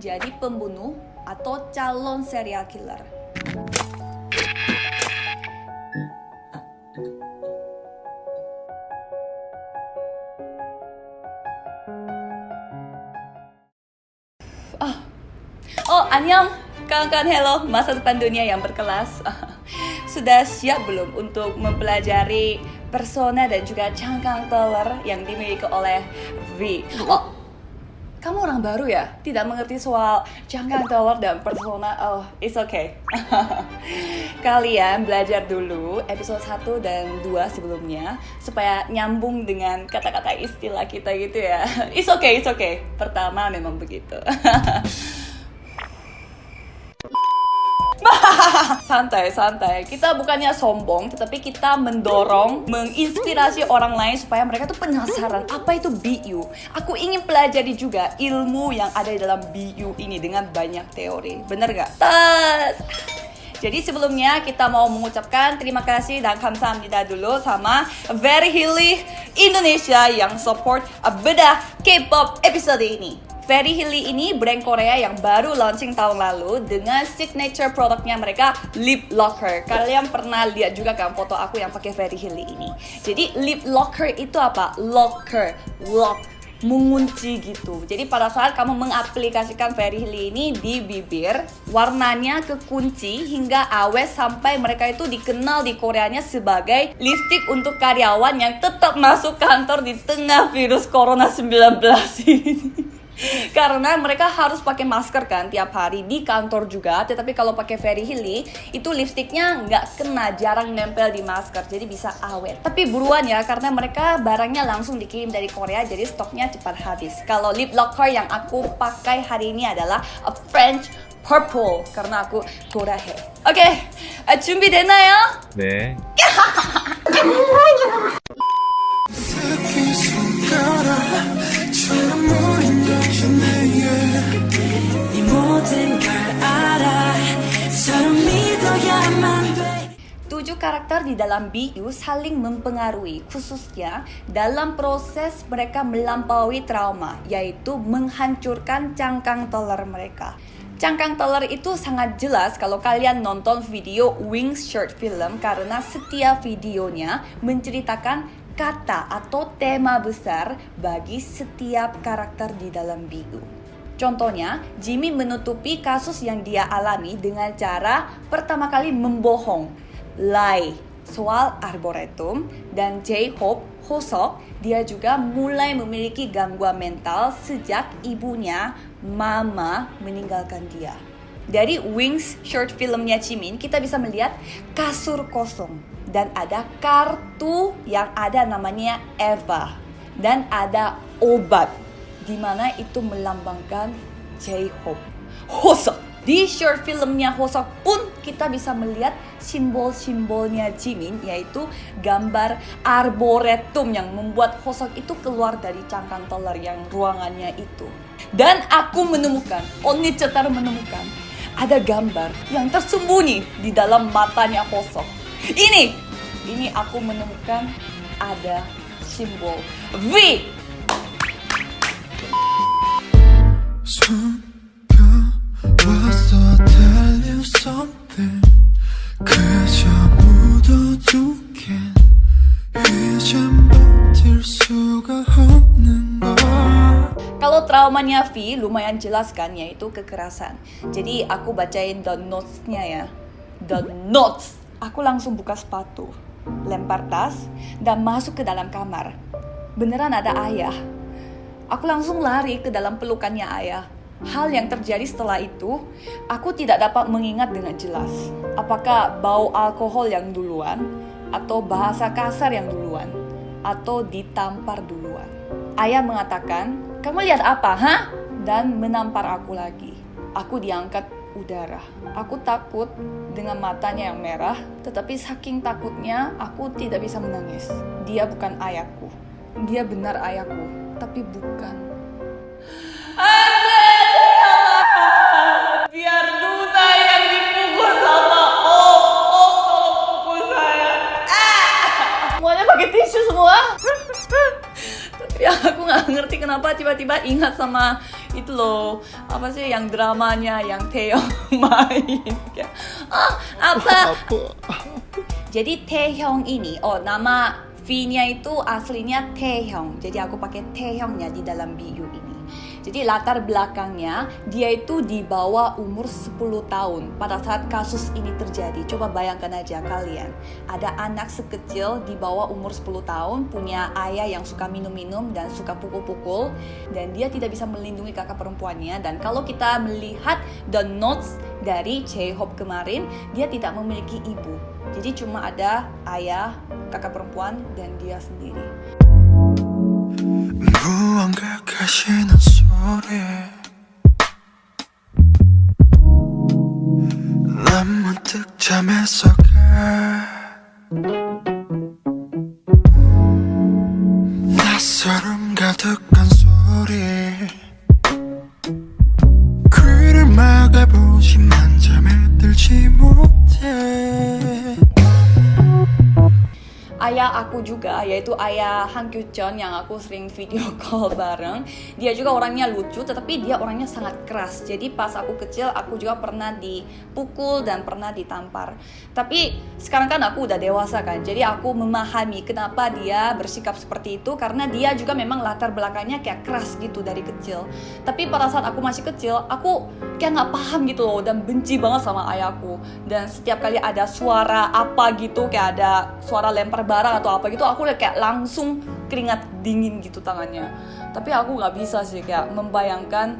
Jadi pembunuh atau calon serial killer. Annyeong, kawan-kawan, hello, masa depan dunia yang berkelas. Sudah siap belum untuk mempelajari persona dan juga cangkang teller yang dimiliki oleh V? Kamu orang baru ya? Tidak mengerti soal cangkang teller dan persona? Oh, it's okay. Kalian belajar dulu episode 1 dan 2 sebelumnya supaya nyambung dengan kata-kata istilah kita gitu ya. It's okay, it's okay. Pertama memang begitu. Santai. Kita bukannya sombong, tetapi kita mendorong, menginspirasi orang lain supaya mereka tuh penasaran apa itu BU. Aku ingin pelajari juga ilmu yang ada di dalam BU ini dengan banyak teori. Bener gak? Jadi sebelumnya kita mau mengucapkan terima kasih dan kamsahamnida dulu sama Very Hilly Indonesia yang support bedah K-pop episode ini. Very Hilly ini brand Korea yang baru launching tahun lalu dengan signature produknya mereka Lip Locker. Kalian pernah lihat juga kan foto aku yang pakai Very Hilly ini. Jadi Lip Locker itu apa? Locker, lock, mengunci gitu. Jadi pada saat kamu mengaplikasikan Very Hilly ini di bibir, warnanya kekunci hingga awet sampai mereka itu dikenal di Koreanya sebagai lipstick untuk karyawan yang tetap masuk kantor di tengah virus Corona 19 ini. Karena mereka harus pakai masker kan tiap hari di kantor juga. Tetapi kalau pakai Very Hilly itu lipstiknya nggak kena, jarang nempel di masker, jadi bisa awet. Tapi buruan ya, karena mereka barangnya langsung dikirim dari Korea, jadi stoknya cepat habis. Kalau lip locker yang aku pakai hari ini adalah a French Purple karena aku Koreahe. Oke, 준비됐나요? 네. Tujuh karakter di dalam BU saling mempengaruhi, khususnya dalam proses mereka melampaui trauma, yaitu menghancurkan cangkang teller mereka. Cangkang teller itu sangat jelas kalau kalian nonton video Wings short film karena setiap videonya menceritakan kata atau tema besar bagi setiap karakter di dalam BU. Contohnya, Jimin menutupi kasus yang dia alami dengan cara pertama kali membohong, lie, soal arboretum, dan J-Hope, Hosok, dia juga mulai memiliki gangguan mental sejak ibunya, Mama, meninggalkan dia. Dari Wings short filmnya Jimin, kita bisa melihat kasur kosong, dan ada kartu yang ada namanya Eva, dan ada obat, di mana itu melambangkan J-Hope. Hosok. Di short filmnya Hosok pun kita bisa melihat simbol-simbolnya Jimin, yaitu gambar arboretum yang membuat Hosok itu keluar dari cangkang teller yang ruangannya itu. Dan aku menemukan, Oni Cetar menemukan, ada gambar yang tersembunyi di dalam matanya Hosok. Ini aku menemukan ada simbol V. 숨겨왔어 tell you something 그저 묻어두긴 이젠 버틸 수가 없는 걸. Kalau traumanya V lumayan jelas kan, yaitu kekerasan. Jadi aku bacain the notes-nya ya. The notes. Aku langsung buka sepatu, lempar tas, dan masuk ke dalam kamar. Beneran ada ayah. Aku langsung lari ke dalam pelukannya ayah. Hal yang terjadi setelah itu, aku tidak dapat mengingat dengan jelas. Apakah bau alkohol yang duluan, atau bahasa kasar yang duluan, atau ditampar duluan. Ayah mengatakan, "Kamu lihat apa, hah?" Dan menampar aku lagi. Aku diangkat udara. Aku takut dengan matanya yang merah, tetapi saking takutnya aku tidak bisa menangis. Dia bukan ayahku. Dia benar ayahku, tapi bukan. Biar Luna yang dipukul sama Om tolong pukul saya. Semuanya pakai tisu semua. Tapi aku nggak ngerti kenapa tiba-tiba ingat sama itu loh, apa sih yang dramanya yang Taehyung main. Apa? Jadi Taehyung ini, nama V-nya itu aslinya Taehyung. Jadi aku pakai Taehyungnya di dalam BU ini. Jadi latar belakangnya, dia itu di bawah umur 10 tahun pada saat kasus ini terjadi. Coba bayangkan aja kalian, ada anak sekecil di bawah umur 10 tahun, punya ayah yang suka minum-minum dan suka pukul-pukul, dan dia tidak bisa melindungi kakak perempuannya. Dan kalau kita melihat the notes dari J-Hope kemarin, dia tidak memiliki ibu. Jadi cuma ada ayah, kakak perempuan, dan dia sendiri. 무언가 가시는 소리 난 문득 잠에서 낯설음 가득한 소리 귀를 막아보지만 잠에 들지 못해 ayah aku juga, yaitu ayah Han Kyu-cheon yang aku sering video call bareng. Dia juga orangnya lucu, tetapi dia orangnya sangat keras. Jadi pas aku kecil, aku juga pernah dipukul dan pernah ditampar. Tapi sekarang kan aku udah dewasa kan, jadi aku memahami kenapa dia bersikap seperti itu. Karena dia juga memang latar belakangnya kayak keras gitu dari kecil. Tapi pada saat aku masih kecil, aku kayak gak paham gitu loh, dan benci banget sama ayahku. Dan setiap kali ada suara apa gitu, kayak ada suara lempar barang atau apa gitu, aku kayak langsung keringat dingin gitu tangannya. Tapi aku gak bisa sih kayak membayangkan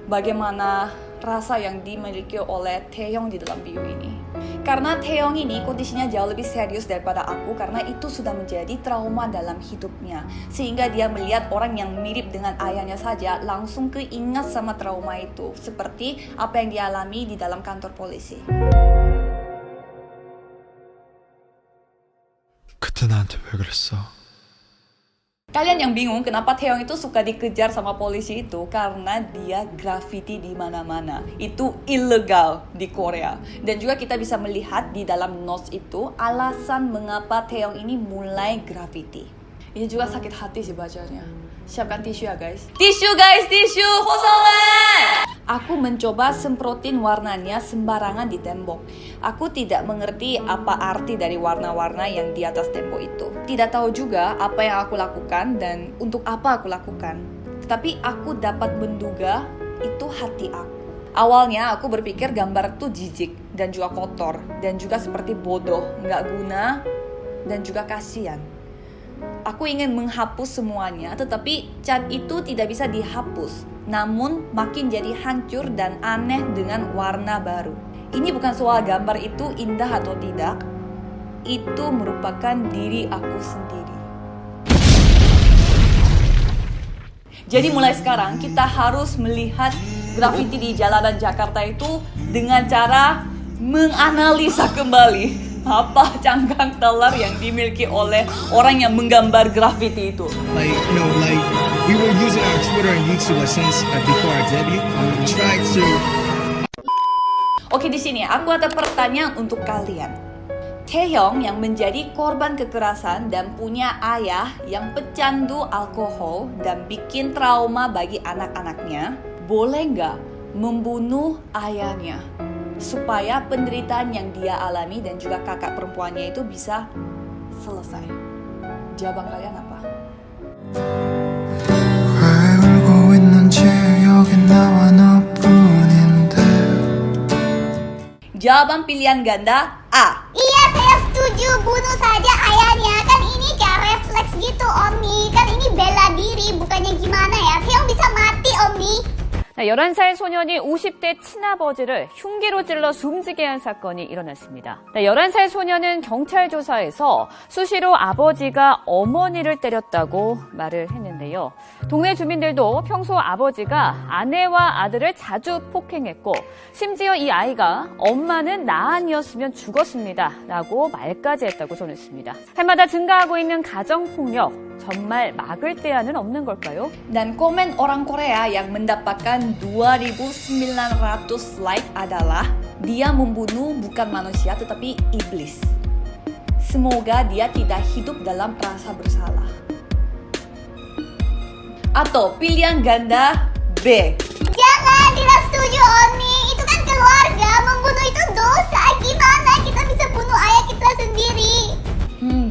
bagaimana rasa yang dimiliki oleh Taehyung di dalam BU ini. Karena Taehyung ini kondisinya jauh lebih serius daripada aku, karena itu sudah menjadi trauma dalam hidupnya. Sehingga dia melihat orang yang mirip dengan ayahnya saja langsung keingat sama trauma itu. Seperti apa yang dialami di dalam kantor polisi. 그때 나한테 왜 그랬어? Kalian yang bingung kenapa Taehyung itu suka dikejar sama polisi itu karena dia graffiti di mana-mana. Itu ilegal di Korea. Dan juga kita bisa melihat di dalam notes itu alasan mengapa Taehyung ini mulai graffiti. Ini juga sakit hati sih bacanya. Siapkan tisu ya guys. Tisu guys, tisu! Kosongan! Aku mencoba semprotin warnanya sembarangan di tembok. Aku tidak mengerti apa arti dari warna-warna yang di atas tembok itu. Tidak tahu juga apa yang aku lakukan dan untuk apa aku lakukan. Tetapi aku dapat menduga itu hati aku. Awalnya aku berpikir gambar itu jijik dan juga kotor dan juga seperti bodoh, nggak guna dan juga kasihan. Aku ingin menghapus semuanya, tetapi cat itu tidak bisa dihapus. Namun makin jadi hancur dan aneh dengan warna baru. Ini bukan soal gambar itu indah atau tidak. Itu merupakan diri aku sendiri. Jadi mulai sekarang kita harus melihat grafiti di jalanan Jakarta itu dengan cara menganalisa kembali apa cangkang teler yang dimiliki oleh orang yang menggambar grafiti itu. Like we were using our Twitter and YouTube since before our debut. We tried to. Oke, di sini aku ada pertanyaan untuk kalian. Taehyung yang menjadi korban kekerasan dan punya ayah yang pecandu alkohol dan bikin trauma bagi anak-anaknya, boleh nggak membunuh ayahnya? Supaya penderitaan yang dia alami dan juga kakak perempuannya itu bisa selesai. Jawaban kalian apa? Jawaban pilihan ganda A. Iya, saya setuju, bunuh saja ayahnya. Kan ini kayak refleks gitu, Omni. Kan ini bela diri, bukannya gimana ya? Taehyung bisa mati, Omni. 11살 소년이 50대 친아버지를 흉기로 찔러 숨지게 한 사건이 일어났습니다. 11살 소년은 경찰 조사에서 수시로 아버지가 어머니를 때렸다고 말을 했는데요. 동네 주민들도 평소 아버지가 아내와 아들을 자주 폭행했고 심지어 이 아이가 엄마는 나 아니었으면 죽었습니다 라고 말까지 했다고 전했습니다. 해마다 증가하고 있는 가정폭력 정말 막을 대안은 없는 걸까요? Dan komen orang Korea yang mendapatkan 2.900 like adalah dia membunuh bukan manusia tetapi iblis. Semoga dia tidak hidup dalam rasa bersalah. Atau pilihan ganda B. Nggak setuju, Oni. Itu kan keluarga. Membunuh itu dosa. Gimana kita bisa bunuh ayah kita sendiri?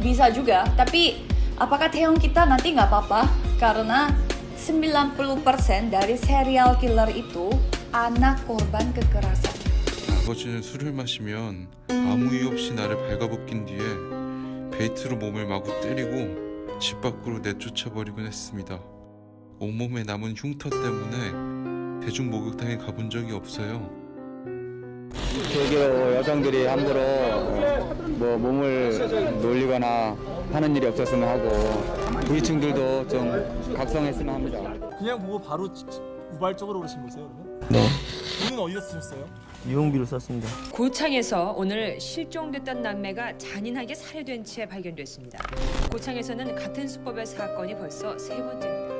Bisa juga. Tapi apakah Taeyong kita nanti nggak apa-apa? Karena 90% dari serial killer itu anak korban kekerasan. 아버지는 술을 마시면 아무 이유 없이 나를 발가벗긴 뒤에 베이트로 몸을 마구 때리고 집 밖으로 내쫓아 버리곤 했습니다. 온몸에 남은 흉터 때문에 대중 목욕탕에 가본 적이 없어요. 계기로 여성들이 함부로 뭐 몸을 놀리거나 하는 일이 없었으면 하고 부위층들도 좀 각성했으면 합니다. 그냥 보고 바로 우발적으로 그러신 거세요, 그러면? 네. 돈은 어디다 쓰셨어요? 유흥비로 썼습니다. 고창에서 오늘 실종됐던 남매가 잔인하게 살해된 채 발견됐습니다. 고창에서는 같은 수법의 사건이 벌써 3번째입니다.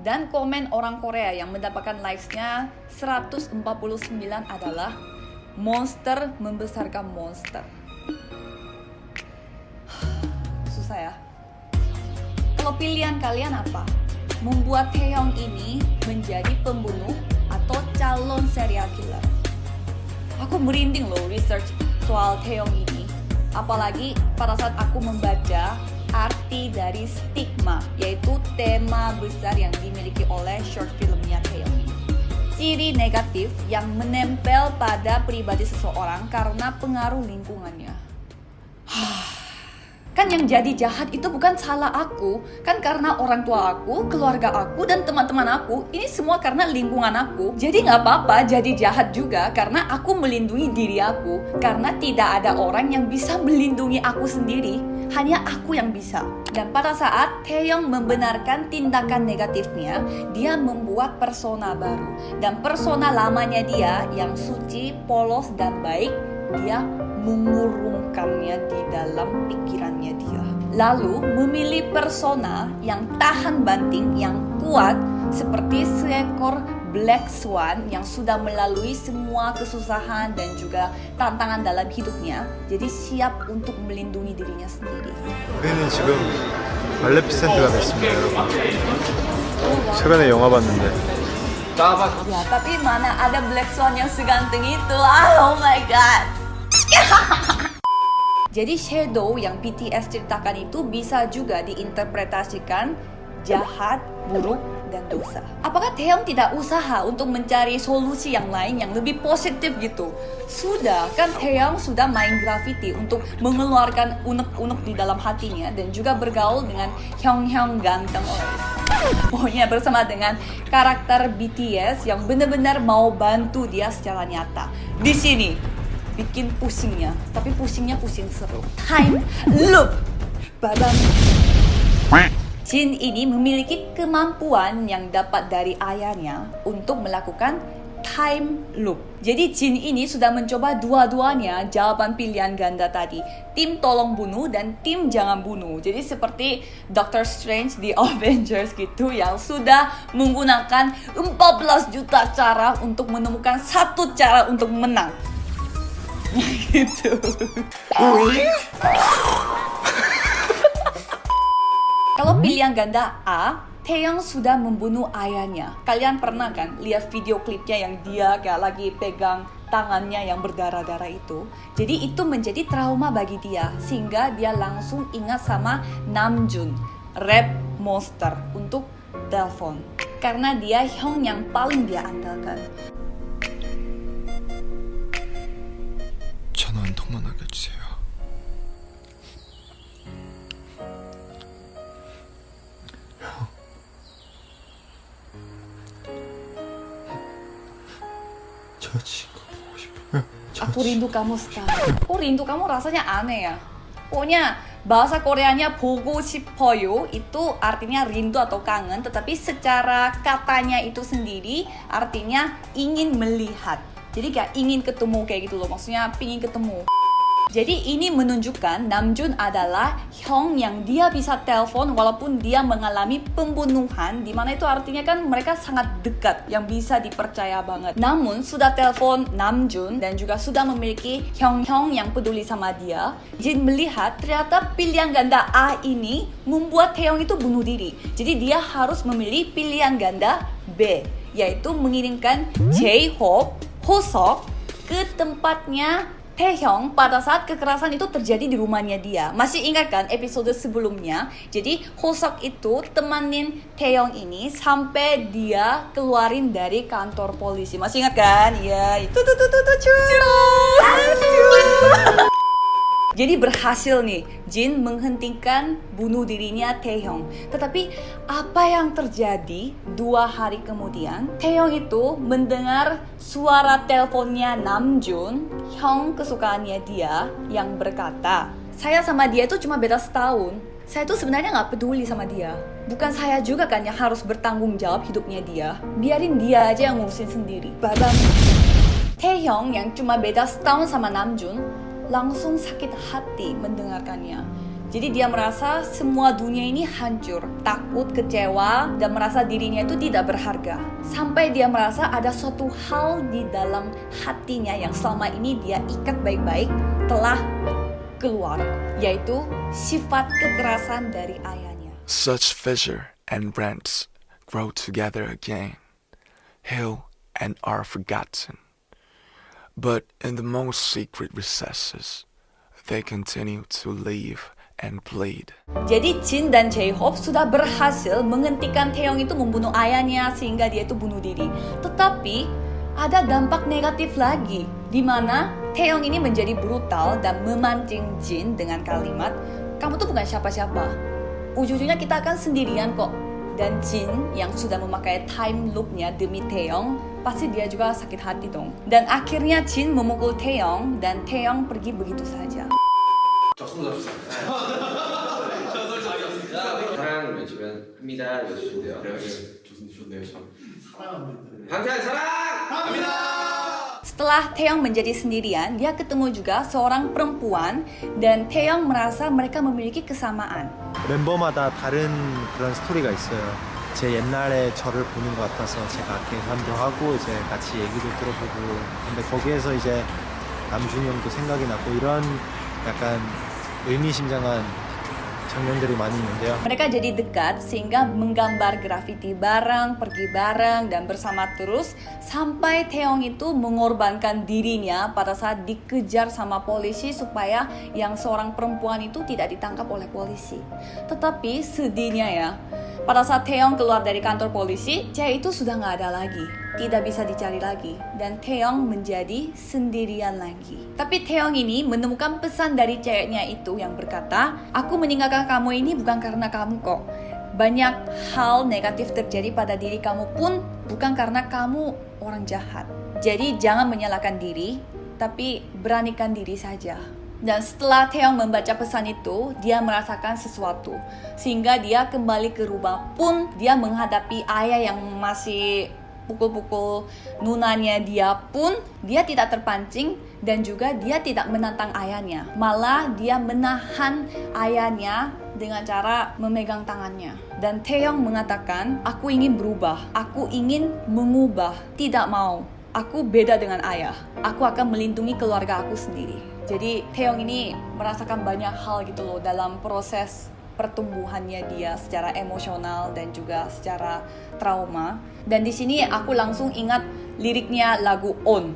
Dan komen orang Korea yang mendapatkan likes-nya 149 adalah monster membesarkan monster. Susah ya. Kalau pilihan kalian apa? Membuat Taeyong ini menjadi pembunuh atau calon serial killer? Aku merinding loh research soal Taeyong ini. Apalagi pada saat aku membaca arti dari stigma, yaitu tema besar yang dimiliki oleh short filmnya Taeyong ini. Ciri negatif yang menempel pada pribadi seseorang karena pengaruh lingkungannya. Kan yang jadi jahat itu bukan salah aku, kan karena orang tua aku, keluarga aku, dan teman-teman aku. Ini semua karena lingkungan aku. Jadi nggak apa-apa jadi jahat juga karena aku melindungi diri aku. Karena tidak ada orang yang bisa melindungi aku sendiri, hanya aku yang bisa. Dan pada saat Taeyong membenarkan tindakan negatifnya, dia membuat persona baru. Dan persona lamanya dia yang suci, polos, dan baik, dia mengurungkannya di dalam pikirannya dia. Lalu memilih persona yang tahan banting, yang kuat, seperti seekor Black Swan yang sudah melalui semua kesusahan dan juga tantangan dalam hidupnya. Jadi siap untuk melindungi dirinya sendiri. 우리는 지금 말레피센트가 됐습니다, 여러분. 최근에 영화 봤는데 Ya, tapi mana ada Black Swan yang seganteng itu? Oh my god. Jadi shadow yang BTS ceritakan itu bisa juga diinterpretasikan jahat, buruk, dan dosa. Apakah Taeyong tidak usaha untuk mencari solusi yang lain yang lebih positif gitu? Sudah, kan Taeyong sudah main graffiti untuk mengeluarkan unek-unek di dalam hatinya dan juga bergaul dengan Hyung ganteng. Pokoknya bersama dengan karakter BTS yang benar-benar mau bantu dia secara nyata. Di sini bikin pusingnya, tapi pusingnya pusing seru. Time loop. Babam. Jin ini memiliki kemampuan yang dapat dari ayahnya untuk melakukan time loop. Jadi Jin ini sudah mencoba dua-duanya jawaban pilihan ganda tadi. Tim tolong bunuh dan tim jangan bunuh. Jadi seperti Doctor Strange di Avengers gitu yang sudah menggunakan 14 juta cara untuk menemukan satu cara untuk menang. Gitu. Kalau pilihan ganda A, Taeyong sudah membunuh ayahnya. Kalian pernah kan lihat video klipnya yang dia kayak lagi pegang tangannya yang berdarah-darah itu. Jadi itu menjadi trauma bagi dia, sehingga dia langsung ingat sama Namjoon, rap monster, untuk telepon. Karena dia Hyung yang paling dia andalkan. 전화 한 통만 하게 해주세요. 저 친구 보고 싶어요. Aku rindu kamu sekali. Oh, rindu kamu rasanya aneh ya. Pokoknya bahasa Koreanya 보고 싶어요 itu artinya rindu atau kangen, tetapi secara katanya itu sendiri artinya ingin melihat. Jadi kayak ingin ketemu kayak gitu loh, maksudnya pingin ketemu. Jadi ini menunjukkan Namjoon adalah Hyung yang dia bisa telepon walaupun dia mengalami pembunuhan, dimana itu artinya kan mereka sangat dekat, yang bisa dipercaya banget. Namun sudah telepon Namjoon dan juga sudah memiliki Hyung yang peduli sama dia, Jin melihat ternyata pilihan ganda A ini membuat Taeyong itu bunuh diri. Jadi dia harus memilih pilihan ganda B, yaitu mengirimkan J-Hope, Hosok ke tempatnya Taeyong pada saat kekerasan itu terjadi di rumahnya dia. Masih ingat kan episode sebelumnya? Jadi Hosok itu temanin Taeyong ini sampai dia keluarin dari kantor polisi. Masih ingat kan? Ya, itu Jadi berhasil nih Jin menghentikan bunuh dirinya Taeyong. Tetapi apa yang terjadi 2 hari kemudian? Taeyong itu mendengar suara teleponnya Namjoon, Hyung kesukaannya dia, yang berkata, saya sama dia itu cuma beda setahun. Saya tuh sebenarnya gak peduli sama dia. Bukan saya juga kan yang harus bertanggung jawab hidupnya dia. Biarin dia aja yang ngurusin sendiri. Babam. Taeyong yang cuma beda setahun sama Namjoon langsung sakit hati mendengarkannya. Jadi dia merasa semua dunia ini hancur, takut, kecewa, dan merasa dirinya itu tidak berharga. Sampai dia merasa ada suatu hal di dalam hatinya yang selama ini dia ikat baik-baik telah keluar, yaitu sifat kekerasan dari ayahnya. Such fissure and rents grow together again, heal and are forgotten. But in the most secret recesses, they continue to live and bleed. Jadi Jin dan J-Hope sudah berhasil menghentikan Taeyong itu membunuh ayahnya sehingga dia itu bunuh diri. Tetapi ada dampak negatif lagi, di mana Taeyong ini menjadi brutal dan memancing Jin dengan kalimat, kamu tuh bukan siapa-siapa. Ujung-ujungnya kita akan sendirian kok. Dan Jin yang sudah memakai time loop-nya demi Taeyong, pasti dia juga sakit hati dong. Dan akhirnya Jin memukul Taeyong dan Taeyong pergi begitu saja. 사랑을 외치면 합니다. 외치시면 돼요. 좋네요. 방탄 사랑합니다. Setelah Taeyong menjadi sendirian, dia ketemu juga seorang perempuan dan Taeyong merasa mereka memiliki kesamaan. 멤버마다 다른 그런 스토리가 있어요. 제 옛날에 저를 보는 것 같아서 제가 계산도 하고 이제 같이 얘기도 들어보고, 근데 거기에서 이제 남준이 형도 생각이 나고 이런 약간 의미심장한 장면들이 많이 있는데요. Mereka jadi dekat sehingga menggambar grafiti bareng, pergi bareng, dan bersama terus sampai Taeyong itu mengorbankan dirinya pada saat dikejar sama polisi supaya yang seorang perempuan itu tidak ditangkap oleh polisi. Tetapi sedihnya ya, pada saat Taeyong keluar dari kantor polisi, cewek itu sudah nggak ada lagi, tidak bisa dicari lagi, dan Taeyong menjadi sendirian lagi. Tapi Taeyong ini menemukan pesan dari ceweknya itu yang berkata, aku meninggalkan kamu ini bukan karena kamu kok. Banyak hal negatif terjadi pada diri kamu pun bukan karena kamu orang jahat. Jadi jangan menyalahkan diri, tapi beranikan diri saja. Dan setelah Taeyong membaca pesan itu, dia merasakan sesuatu. Sehingga dia kembali ke rumah pun dia menghadapi ayah yang masih pukul-pukul nunanya dia pun dia tidak terpancing dan juga dia tidak menantang ayahnya. Malah dia menahan ayahnya dengan cara memegang tangannya. Dan Taeyong mengatakan, aku ingin berubah, aku ingin mengubah, tidak mau. Aku beda dengan ayah, aku akan melindungi keluarga aku sendiri. Jadi Taeyong ini merasakan banyak hal gitu loh dalam proses pertumbuhannya dia secara emosional dan juga secara trauma. Dan di sini aku langsung ingat liriknya lagu On.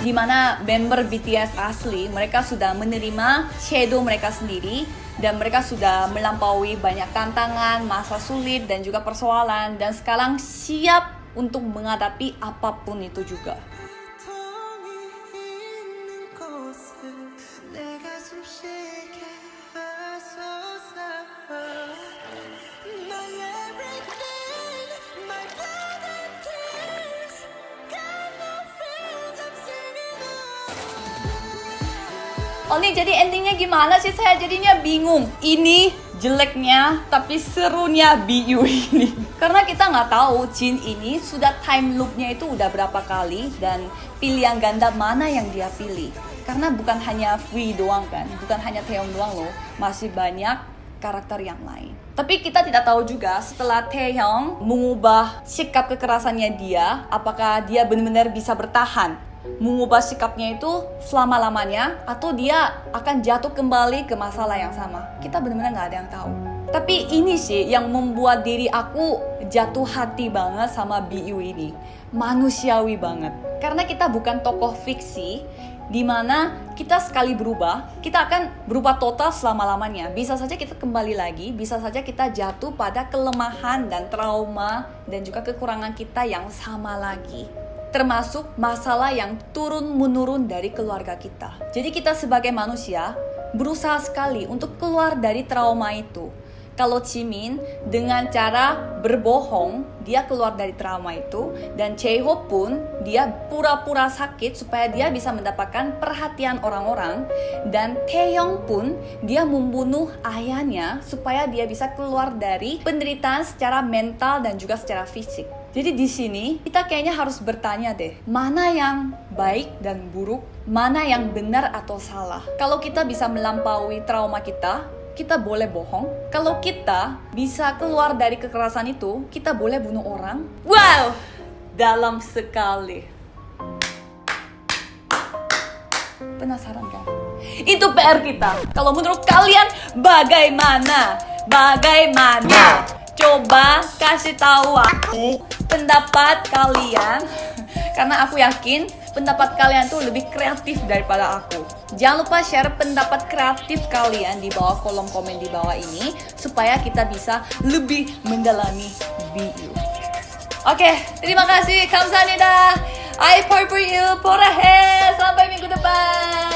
Di mana member BTS asli mereka sudah menerima shadow mereka sendiri dan mereka sudah melampaui banyak tantangan, masa sulit dan juga persoalan dan sekarang siap untuk menghadapi apapun itu juga. Oh nih, jadi endingnya gimana sih? Saya jadinya bingung. Ini jeleknya tapi serunya BU ini. Karena kita nggak tahu Jin ini sudah time loopnya itu udah berapa kali dan pilihan ganda mana yang dia pilih. Karena bukan hanya V doang kan, bukan hanya Taehyung doang loh, masih banyak karakter yang lain. Tapi kita tidak tahu juga setelah Taehyung mengubah sikap kekerasannya dia, apakah dia benar-benar bisa bertahan mengubah sikapnya itu selama-lamanya atau dia akan jatuh kembali ke masalah yang sama. Kita benar-benar nggak ada yang tahu. Tapi ini sih yang membuat diri aku jatuh hati banget sama BU ini. Manusiawi banget. Karena kita bukan tokoh fiksi di mana kita sekali berubah, kita akan berubah total selama-lamanya. Bisa saja kita kembali lagi, bisa saja kita jatuh pada kelemahan dan trauma dan juga kekurangan kita yang sama lagi. Termasuk masalah yang turun-menurun dari keluarga kita. Jadi kita sebagai manusia berusaha sekali untuk keluar dari trauma itu. Kalau Jimin dengan cara berbohong, dia keluar dari trauma itu. Dan Jae-ho pun dia pura-pura sakit supaya dia bisa mendapatkan perhatian orang-orang. Dan Taehyung pun dia membunuh ayahnya supaya dia bisa keluar dari penderitaan secara mental dan juga secara fisik. Jadi di sini kita kayaknya harus bertanya deh, mana yang baik dan buruk, mana yang benar atau salah. Kalau kita bisa melampaui trauma kita boleh bohong. Kalau kita bisa keluar dari kekerasan itu, kita boleh bunuh orang. Wow, dalam sekali. Penasaran kan? Itu PR kita. Kalau menurut kalian bagaimana? Coba kasih tahu aku pendapat kalian. Karena aku yakin pendapat kalian tuh lebih kreatif daripada aku. Jangan lupa share pendapat kreatif kalian di bawah kolom komen di bawah ini supaya kita bisa lebih mendalami BU. Oke, terima kasih. 감사합니다. I pray for you. Porahe. Sampai minggu depan.